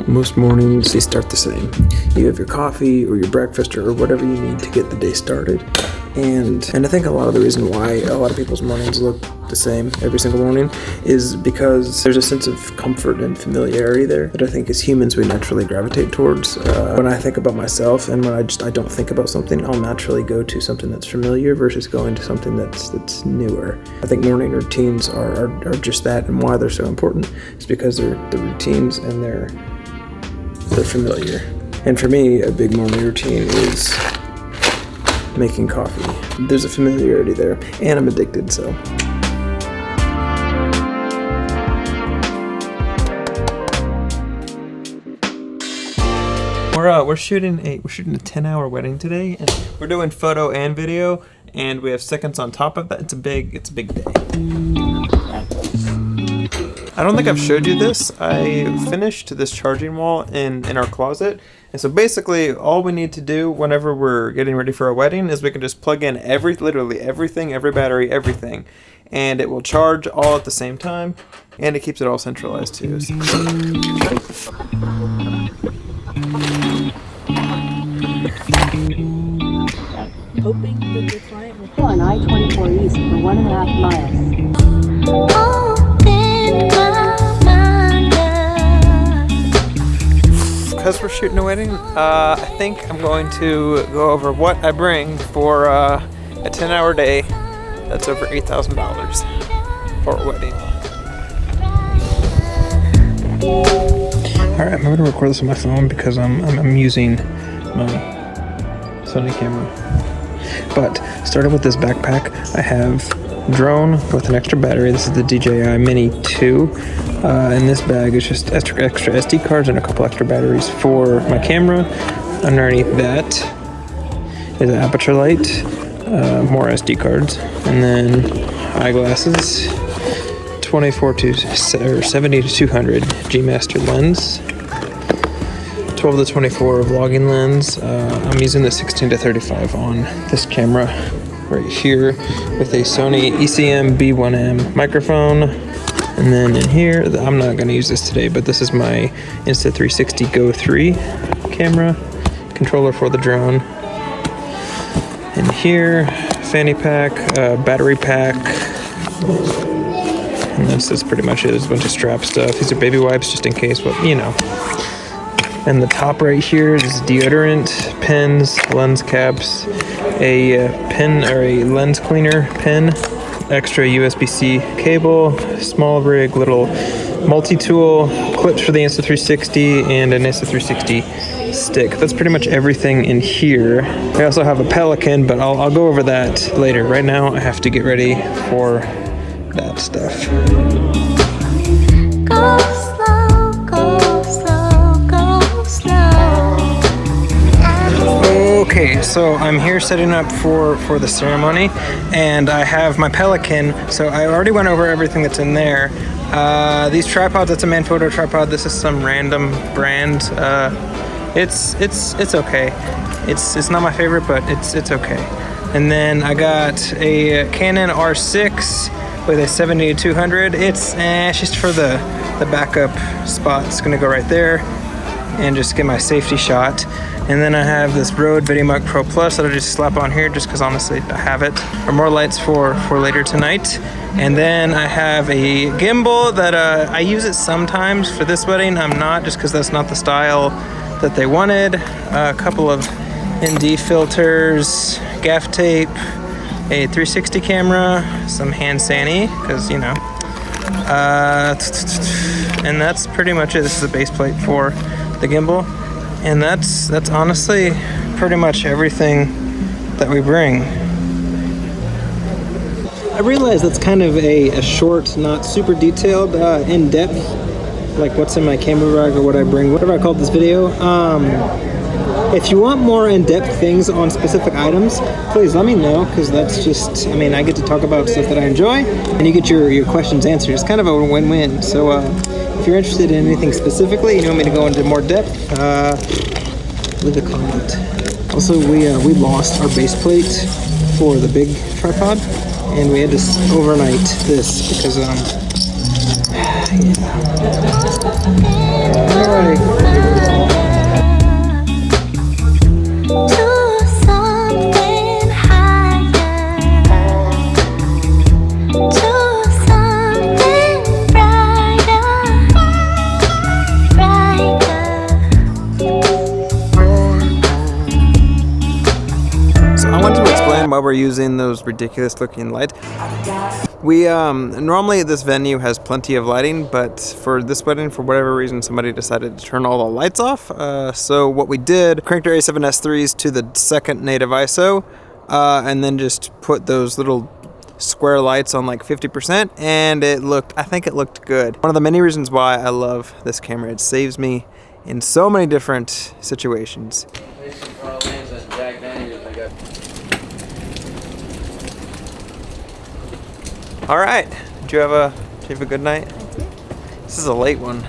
most mornings, they start the same. You have your coffee or your breakfast or whatever you need to get the day started. And I think a lot of the reason why a lot of people's mornings look the same every single morning is because there's a sense of comfort and familiarity there that I think as humans we naturally gravitate towards. When I think about myself and when I don't think about something, I'll naturally go to something that's familiar versus going to something that's newer. I think morning routines are just that, and why they're so important is because they're the routines and they're familiar. And for me, a big morning routine is making coffee. There's a familiarity there, and I'm addicted, so. We're shooting a 10-hour wedding today, and we're doing photo and video, and we have seconds on top of that. It's a big day. I don't think I've showed you this. I finished this charging wall in our closet. And so basically all we need to do whenever we're getting ready for a wedding is we can just plug in literally everything, every battery, everything. And it will charge all at the same time. And it keeps it all centralized too. Hoping that the client will on I-24 East for 1.5 miles. Because we're shooting a wedding, I think I'm going to go over what I bring for a 10-hour day. That's over $8,000 for a wedding. Alright, I'm going to record this on my phone because I'm using my Sony camera. But starting with this backpack, I have drone with an extra battery. This is the DJI Mini 2. And this bag is just extra SD cards and a couple extra batteries for my camera. Underneath that is an aperture light, more SD cards, and then eyeglasses, 24 to 70 to 200 G Master lens, 12 to 24 vlogging lens. I'm using the 16 to 35 on this camera right here with a Sony ECM B1M microphone. And then in here, I'm not going to use this today, but this is my Insta360 Go 3 camera, controller for the drone. And here, fanny pack, battery pack, and that's pretty much it. There's a bunch of strap stuff. These are baby wipes just in case, but you know. And the top right here is deodorant, pens, lens caps, a pen or a lens cleaner pen, extra USB-C cable, small rig, little multi-tool, clips for the Insta360, and an Insta360 stick. That's pretty much everything in here. I also have a Pelican, but I'll go over that later. Right now, I have to get ready for that stuff. Go slow, go slow, go slow. Okay, so I'm here setting up for the ceremony, and I have my Pelican, so I already went over everything that's in there. These tripods, that's a Manfrotto tripod. This is some random brand. It's okay. It's not my favorite, but it's okay. And then I got a Canon R6 with a 70 to 200. It's just for the backup spot. It's gonna go right there and just get my safety shot. And then I have this Rode VideoMark Pro Plus that I'll just slap on here just because honestly I have it. Or more lights for later tonight. And then I have a gimbal that I use it sometimes. For this wedding I'm not, just because that's not the style that they wanted. A couple of ND filters, gaff tape, a 360 camera, some hand sani, because you know. And that's pretty much it. This is a base plate for the gimbal. And that's honestly pretty much everything that we bring. I realize that's kind of a short, not super detailed, in-depth, like what's in my camera bag or what I bring, whatever I called this video. If you want more in-depth things on specific items, please let me know, because that's just, I mean, I get to talk about stuff that I enjoy, and you get your questions answered. It's kind of a win-win. So if you're interested in anything specifically, and you want me to go into more depth, leave a comment. Also, we lost our base plate for the big tripod, and we had to overnight this because, yeah. to something higher, to something brighter, So I want to explain why we're using those ridiculous looking lights. We normally this venue has plenty of lighting, but for this wedding, for whatever reason, somebody decided to turn all the lights off. So what we did, cranked our A7S3s to the second native ISO, and then just put those little square lights on like 50%, and I think it looked good. One of the many reasons why I love this camera. It saves me in so many different situations. All right, did you have a good night? I did. This is a late one.